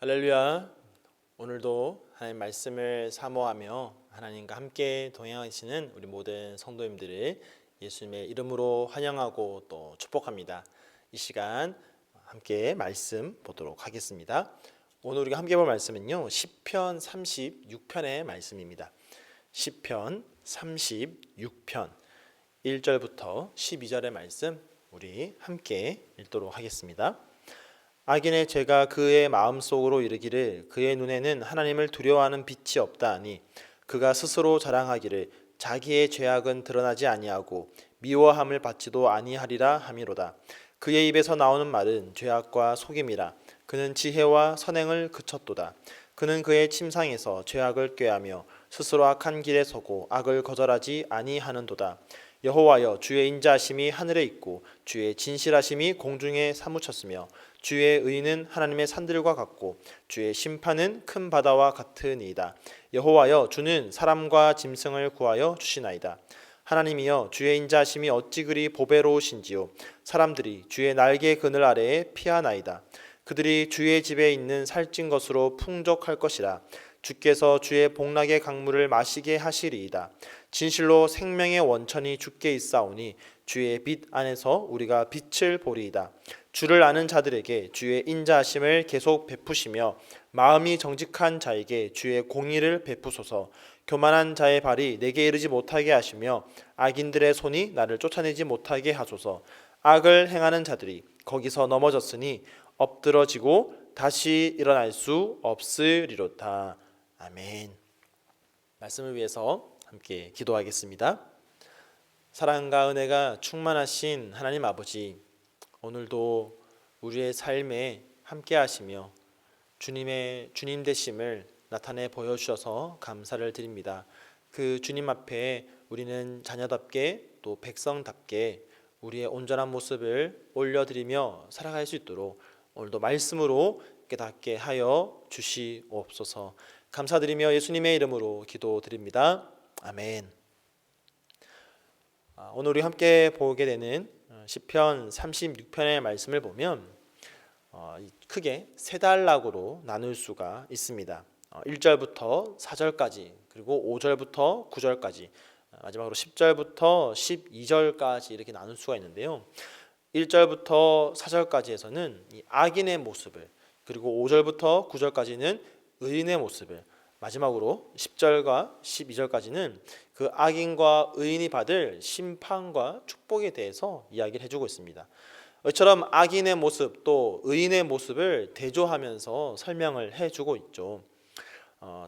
할렐루야. 오늘도 하나님 말씀을 사모하며 하나님과 함께 동행하시는 우리 모든 성도님들을 예수님의 이름으로 환영하고 또 축복합니다. 이 시간 함께 말씀 보도록 하겠습니다. 오늘 우리가 함께 볼 말씀은요, 시편 36편의 말씀입니다. 시편 36편 1절부터 12절의 말씀 우리 함께 읽도록 하겠습니다. 악인의 죄가 그의 마음속으로 이르기를 그의 눈에는 하나님을 두려워하는 빛이 없다 하니 그가 스스로 자랑하기를 자기의 죄악은 드러나지 아니하고 미워함을 받지도 아니하리라 하미로다. 그의 입에서 나오는 말은 죄악과 속임이라. 그는 지혜와 선행을 그쳤도다. 그는 그의 침상에서 죄악을 꾀하며 스스로 악한 길에 서고 악을 거절하지 아니하는도다. 여호와여, 주의 인자하심이 하늘에 있고 주의 진실하심이 공중에 사무쳤으며 주의 의는 하나님의 산들과 같고 주의 심판은 큰 바다와 같으니이다. 여호와여, 주는 사람과 짐승을 구하여 주시나이다. 하나님이여, 주의 인자하심이 어찌 그리 보배로우신지요. 사람들이 주의 날개 그늘 아래에 피하나이다. 그들이 주의 집에 있는 살찐 것으로 풍족할 것이라. 주께서 주의 복락의 강물을 마시게 하시리이다. 진실로 생명의 원천이 주께 있사오니 주의 빛 안에서 우리가 빛을 보리이다. 주를 아는 자들에게 주의 인자하심을 계속 베푸시며 마음이 정직한 자에게 주의 공의를 베푸소서. 교만한 자의 발이 내게 이르지 못하게 하시며 악인들의 손이 나를 쫓아내지 못하게 하소서. 악을 행하는 자들이 거기서 넘어졌으니 엎드러지고 다시 일어날 수 없으리로다. 아멘. 말씀을 위해서 함께 기도하겠습니다. 사랑과 은혜가 충만하신 하나님 아버지, 오늘도 우리의 삶에 함께 하시며 주님 되심을 나타내 보여주셔서 감사를 드립니다. 그 주님 앞에 우리는 자녀답게 또 백성답게 우리의 온전한 모습을 올려드리며 살아갈 수 있도록 오늘도 말씀으로 깨닫게 하여 주시옵소서. 감사드리며 예수님의 이름으로 기도드립니다. 아멘. 오늘 우리 함께 보게 되는 시편 36편의 말씀을 보면 크게 세 단락으로 나눌 수가 있습니다. 1절부터 4절까지 그리고 5절부터 9절까지 마지막으로 10절부터 12절까지 이렇게 나눌 수가 있는데요. 1절부터 4절까지에서는 이 악인의 모습을, 그리고 5절부터 9절까지는 의인의 모습을, 마지막으로 10절과 12절까지는 그 악인과 의인이 받을 심판과 축복에 대해서 이야기를 해주고 있습니다. 이처럼 악인의 모습 또 의인의 모습을 대조하면서 설명을 해주고 있죠.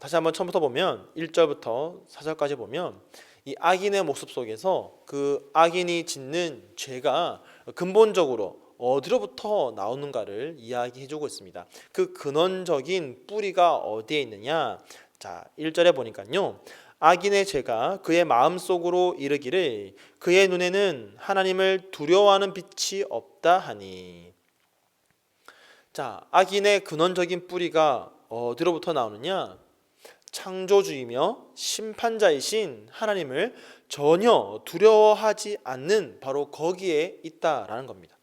다시 한번 처음부터 보면 1절부터 4절까지 보면 이 악인의 모습 속에서 그 악인이 짓는 죄가 근본적으로 어디로부터 나오는가를 이야기해주고 있습니다. 그 근원적인 뿌리가 어디에 있느냐? 자, 1절에 보니까요, 악인의 죄가 그의 마음속으로 이르기를 그의 눈에는 하나님을 두려워하는 빛이 없다 하니. 자, 악인의 근원적인 뿌리가 어디로부터 나오느냐? 창조주이며 심판자이신 하나님을 전혀 두려워하지 않는 바로 거기에 있다라는 겁니다.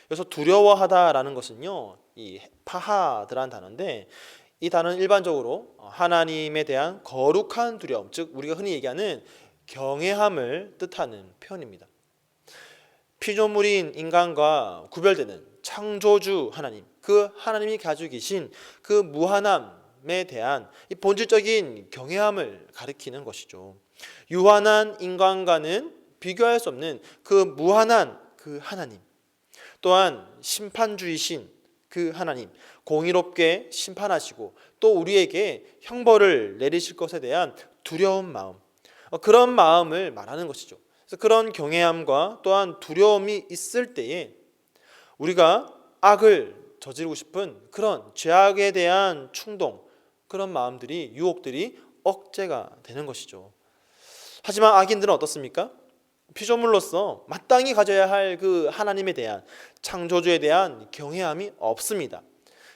그래서 두려워하다라는 것은요, 이 파하드라는 단어인데, 이 단어는 일반적으로 하나님에 대한 거룩한 두려움, 즉 우리가 흔히 얘기하는 경외함을 뜻하는 표현입니다. 피조물인 인간과 구별되는 창조주 하나님, 그 하나님이 가지고 계신 그 무한함에 대한 이 본질적인 경외함을 가리키는 것이죠. 유한한 인간과는 비교할 수 없는 그 무한한 그 하나님, 또한 심판주이신 그 하나님, 공의롭게 심판하시고 또 우리에게 형벌을 내리실 것에 대한 두려운 마음, 그런 마음을 말하는 것이죠. 그래서 그런 경외함과 또한 두려움이 있을 때에 우리가 악을 저지르고 싶은 그런 죄악에 대한 충동, 그런 마음들이, 유혹들이 억제가 되는 것이죠. 하지만 악인들은 어떻습니까? 피조물로서 마땅히 가져야 할 그 하나님에 대한, 창조주에 대한 경외함이 없습니다.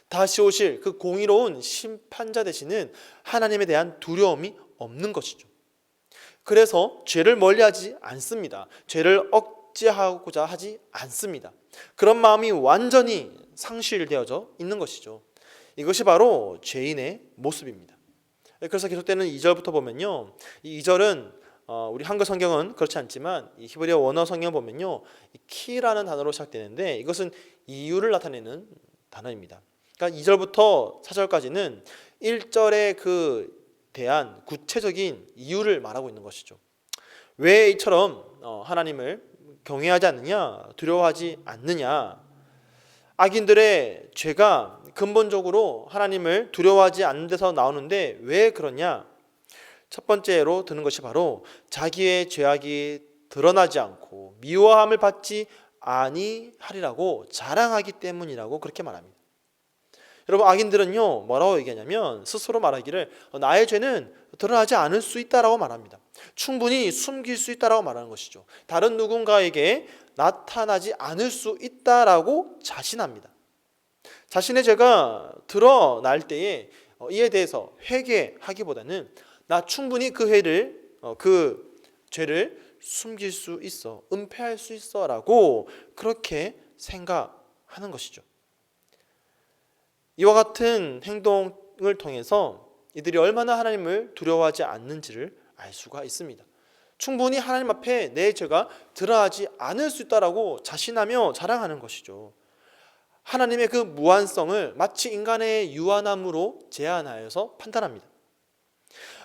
다시 오실 그 공의로운 심판자 되시는 하나님에 대한 두려움이 없는 것이죠. 그래서 죄를 멀리하지 않습니다. 죄를 억제하고자 하지 않습니다. 그런 마음이 완전히 상실되어져 있는 것이죠. 이것이 바로 죄인의 모습입니다. 그래서 계속되는 2절부터 보면요, 이 2절은 우리 한글 성경은 그렇지 않지만 이 히브리어 원어 성경 보면요, 이 키라는 단어로 시작되는데 이것은 이유를 나타내는 단어입니다. 그러니까 2절부터 4절까지는 1절에 대한 구체적인 이유를 말하고 있는 것이죠. 왜 이처럼 하나님을 경외하지 않느냐, 두려워하지 않느냐. 악인들의 죄가 근본적으로 하나님을 두려워하지 않는 데서 나오는데 왜 그러냐? 첫 번째로 드는 것이 바로 자기의 죄악이 드러나지 않고 미워함을 받지 아니하리라고 자랑하기 때문이라고 그렇게 말합니다. 여러분, 악인들은요 뭐라고 얘기하냐면 스스로 말하기를 나의 죄는 드러나지 않을 수 있다라고 말합니다. 충분히 숨길 수 있다라고 말하는 것이죠. 다른 누군가에게 나타나지 않을 수 있다라고 자신합니다. 자신의 죄가 드러날 때에 이에 대해서 회개하기보다는 나 충분히 그 죄를 숨길 수 있어, 은폐할 수 있어라고 그렇게 생각하는 것이죠. 이와 같은 행동을 통해서 이들이 얼마나 하나님을 두려워하지 않는지를 알 수가 있습니다. 충분히 하나님 앞에 내 죄가 드러나지 않을 수 있다라고 자신하며 자랑하는 것이죠. 하나님의 그 무한성을 마치 인간의 유한함으로 제한하여서 판단합니다.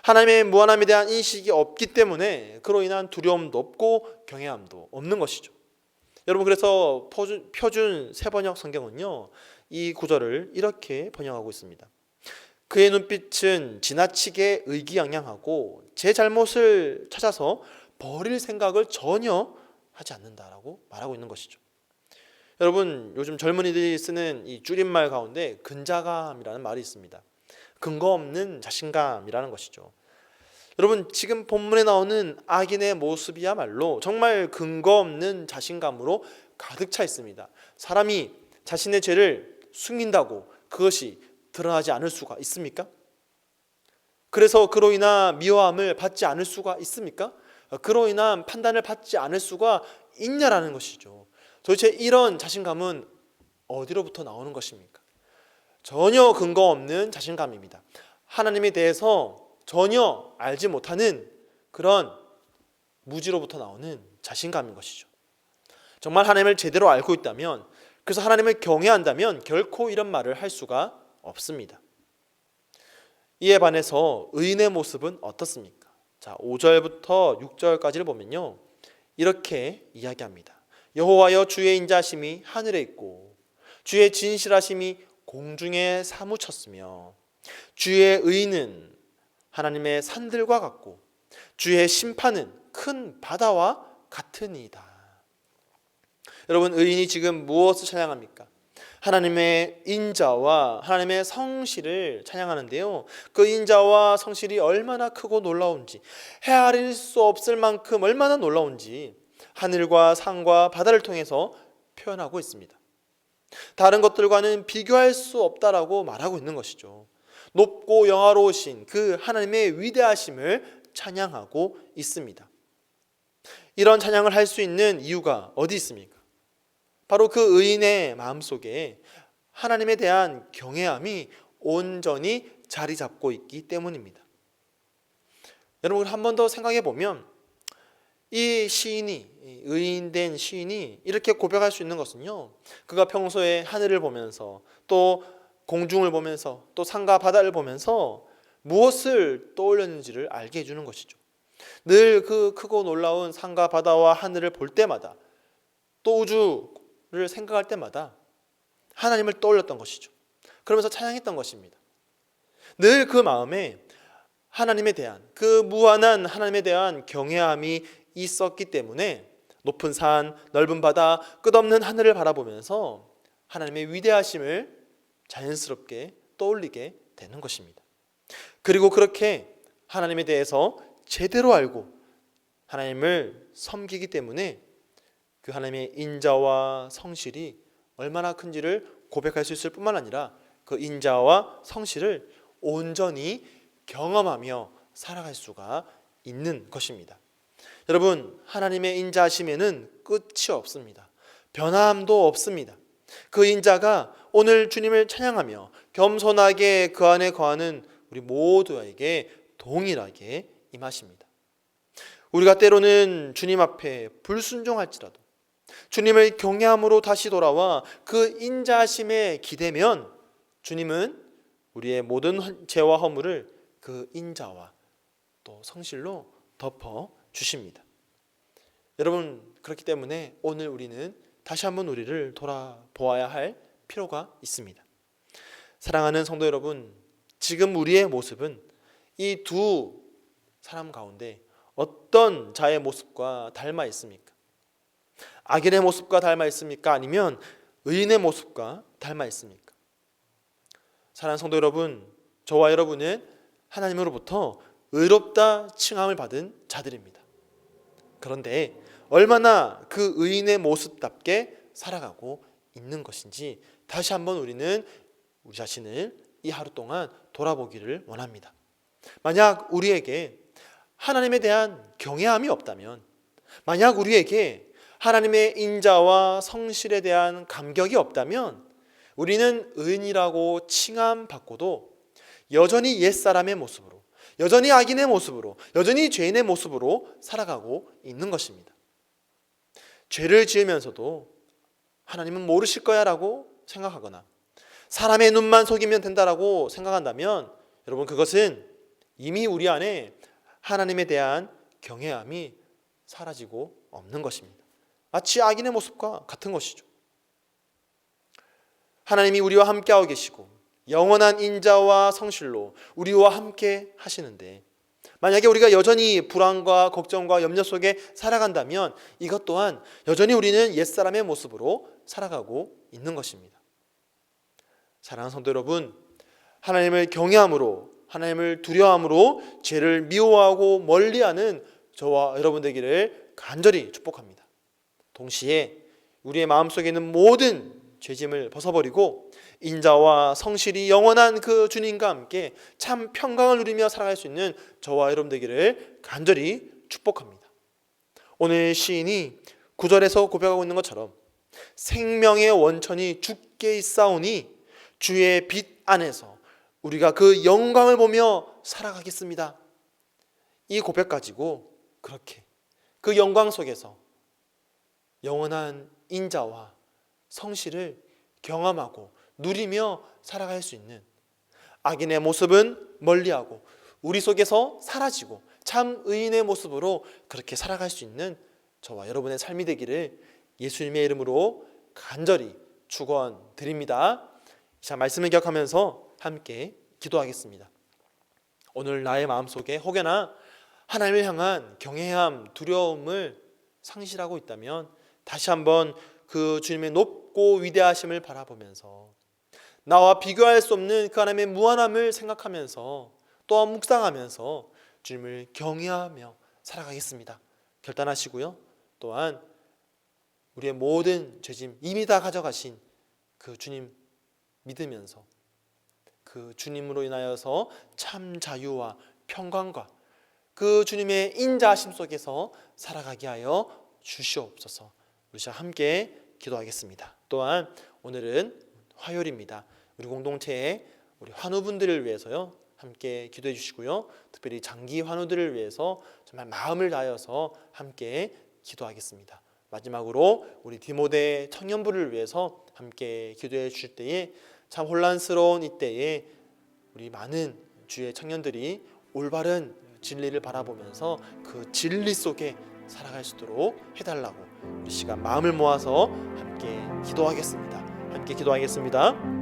하나님의 무한함에 대한 인식이 없기 때문에 그로 인한 두려움도 없고 경외함도 없는 것이죠. 여러분, 그래서 표준 세번역 성경은요 이 구절을 이렇게 번역하고 있습니다. 그의 눈빛은 지나치게 의기양양하고 제 잘못을 찾아서 버릴 생각을 전혀 하지 않는다라고 말하고 있는 것이죠. 여러분, 요즘 젊은이들이 쓰는 이 줄임말 가운데 근자감이라는 말이 있습니다. 근거 없는 자신감이라는 것이죠. 여러분, 지금 본문에 나오는 악인의 모습이야말로 정말 근거 없는 자신감으로 가득 차 있습니다. 사람이 자신의 죄를 숨긴다고 그것이 드러나지 않을 수가 있습니까? 그래서 그로 인한 미워함을 받지 않을 수가 있습니까? 그로 인한 판단을 받지 않을 수가 있냐라는 것이죠. 도대체 이런 자신감은 어디로부터 나오는 것입니까? 전혀 근거 없는 자신감입니다. 하나님에 대해서 전혀 알지 못하는 그런 무지로부터 나오는 자신감인 것이죠. 정말 하나님을 제대로 알고 있다면, 그래서 하나님을 경외한다면 결코 이런 말을 할 수가 없습니다. 이에 반해서 의인의 모습은 어떻습니까? 자, 5절부터 6절까지를 보면요 이렇게 이야기합니다. 여호와여, 주의 인자하심이 하늘에 있고 주의 진실하심이 공중에 사무쳤으며 주의 의는 하나님의 산들과 같고 주의 심판은 큰 바다와 같으니이다. 여러분, 의인이 지금 무엇을 찬양합니까? 하나님의 인자와 하나님의 성실을 찬양하는데요, 그 인자와 성실이 얼마나 크고 놀라운지, 헤아릴 수 없을 만큼 얼마나 놀라운지 하늘과 산과 바다를 통해서 표현하고 있습니다. 다른 것들과는 비교할 수 없다라고 말하고 있는 것이죠. 높고 영화로우신 그 하나님의 위대하심을 찬양하고 있습니다. 이런 찬양을 할 수 있는 이유가 어디 있습니까? 바로 그 의인의 마음속에 하나님에 대한 경외함이 온전히 자리 잡고 있기 때문입니다. 여러분, 한 번 더 생각해 보면 이 시인이, 의인된 시인이 이렇게 고백할 수 있는 것은요, 그가 평소에 하늘을 보면서 또 공중을 보면서 또 산과 바다를 보면서 무엇을 떠올렸는지를 알게 해주는 것이죠. 늘 그 크고 놀라운 산과 바다와 하늘을 볼 때마다, 또 우주를 생각할 때마다 하나님을 떠올렸던 것이죠. 그러면서 찬양했던 것입니다. 늘 그 마음에 하나님에 대한, 그 무한한 하나님에 대한 경외함이 있었기 때문에 높은 산, 넓은 바다, 끝없는 하늘을 바라보면서 하나님의 위대하심을 자연스럽게 떠올리게 되는 것입니다. 그리고 그렇게 하나님에 대해서 제대로 알고 하나님을 섬기기 때문에 그 하나님의 인자와 성실이 얼마나 큰지를 고백할 수 있을 뿐만 아니라 그 인자와 성실을 온전히 경험하며 살아갈 수가 있는 것입니다. 여러분, 하나님의 인자하심에는 끝이 없습니다. 변함도 없습니다. 그 인자가 오늘 주님을 찬양하며 겸손하게 그 안에 거하는 우리 모두에게 동일하게 임하십니다. 우리가 때로는 주님 앞에 불순종할지라도 주님을 경외함으로 다시 돌아와 그 인자하심에 기대면 주님은 우리의 모든 죄와 허물을 그 인자와 또 성실로 덮어 주십니다. 여러분, 그렇기 때문에 오늘 우리는 다시 한번 우리를 돌아보아야 할 필요가 있습니다. 사랑하는 성도 여러분, 지금 우리의 모습은 이 두 사람 가운데 어떤 자의 모습과 닮아 있습니까? 악인의 모습과 닮아 있습니까? 아니면 의인의 모습과 닮아 있습니까? 사랑하는 성도 여러분, 저와 여러분은 하나님으로부터 의롭다 칭함을 받은 자들입니다. 그런데 얼마나 그 의인의 모습답게 살아가고 있는 것인지 다시 한번 우리는 우리 자신을 이 하루 동안 돌아보기를 원합니다. 만약 우리에게 하나님에 대한 경외함이 없다면, 만약 우리에게 하나님의 인자와 성실에 대한 감격이 없다면 우리는 의인이라고 칭함받고도 여전히 옛사람의 모습으로, 여전히 악인의 모습으로, 여전히 죄인의 모습으로 살아가고 있는 것입니다. 죄를 지으면서도 하나님은 모르실 거야 라고 생각하거나 사람의 눈만 속이면 된다라고 생각한다면 여러분, 그것은 이미 우리 안에 하나님에 대한 경외함이 사라지고 없는 것입니다. 마치 악인의 모습과 같은 것이죠. 하나님이 우리와 함께하고 계시고 영원한 인자와 성실로 우리와 함께 하시는데 만약에 우리가 여전히 불안과 걱정과 염려 속에 살아간다면 이것 또한 여전히 우리는 옛사람의 모습으로 살아가고 있는 것입니다. 사랑하는 성도 여러분, 하나님을 경외함으로, 하나님을 두려워함으로 죄를 미워하고 멀리하는 저와 여러분 되기를 간절히 축복합니다. 동시에 우리의 마음속에 있는 모든 죄짐을 벗어버리고 인자와 성실이 영원한 그 주님과 함께 참 평강을 누리며 살아갈 수 있는 저와 여러분 되기를 간절히 축복합니다. 오늘 시인이 9절에서 고백하고 있는 것처럼 생명의 원천이 주께 있사오니 주의 빛 안에서 우리가 그 영광을 보며 살아가겠습니다. 이 고백 가지고 그렇게 그 영광 속에서 영원한 인자와 성실을 경험하고 누리며 살아갈 수 있는, 악인의 모습은 멀리하고 우리 속에서 사라지고 참 의인의 모습으로 그렇게 살아갈 수 있는 저와 여러분의 삶이 되기를 예수님의 이름으로 간절히 축원드립니다. 자, 말씀을 기억하면서 함께 기도하겠습니다. 오늘 나의 마음속에 혹여나 하나님을 향한 경외함, 두려움을 상실하고 있다면 다시 한번 그 주님의 높고 위대하심을 바라보면서 나와 비교할 수 없는 그 하나님의 무한함을 생각하면서 또한 묵상하면서 주님을 경외하며 살아가겠습니다. 결단하시고요. 또한 우리의 모든 죄짐 이미 다 가져가신 그 주님 믿으면서 그 주님으로 인하여서 참 자유와 평강과 그 주님의 인자하심 속에서 살아가게 하여 주시옵소서. 우리 함께 기도하겠습니다. 또한 오늘은 화요일입니다. 우리 공동체에 우리 환우분들을 위해서요 함께 기도해 주시고요. 특별히 장기 환우들을 위해서 정말 마음을 다하여서 함께 기도하겠습니다. 마지막으로 우리 디모데 청년부를 위해서 함께 기도해 주실 때에 참 혼란스러운 이때에 우리 많은 주의 청년들이 올바른 진리를 바라보면서 그 진리 속에 살아갈 수 있도록 해달라고 우리 시간 마음을 모아서 함께 기도하겠습니다. 함께 기도하겠습니다.